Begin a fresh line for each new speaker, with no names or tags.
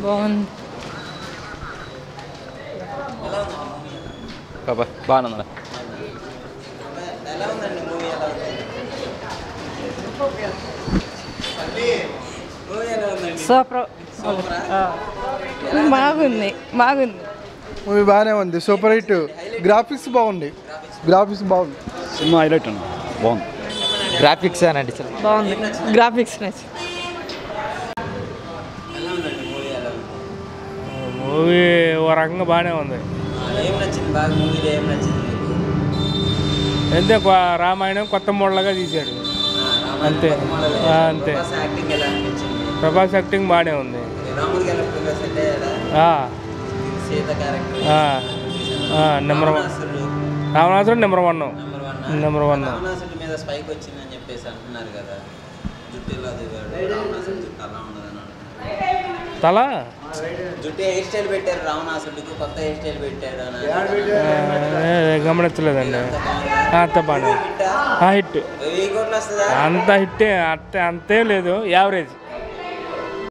బాగుంది.
బాగుంది.
సూపర్. బాగుంది.
మూవీ బాగానే ఉంది. Super hit. గ్రాఫిక్స్ బాగుంది.
సినిమా హైలైట్ ఉంది. బాగుంది.
గ్రాఫిక్స్ అనండి
బాగుంది. గ్రాఫిక్స్ నచ్చి.
మూవీ ఓ రకంగా బాగానే ఉంది. అంతే రామాయణం కొత్త మోడల్గా తీశాడు అంతే. ప్రభాస్ యాక్టింగ్ బాగానే ఉంది. నెంబర్ 1 రావణాసురుడు నెంబర్ 1 తల గమనించలేదండి. అంత బాగా హిట్. అంత హిట్టే అంతేం లేదు, యావరేజ్.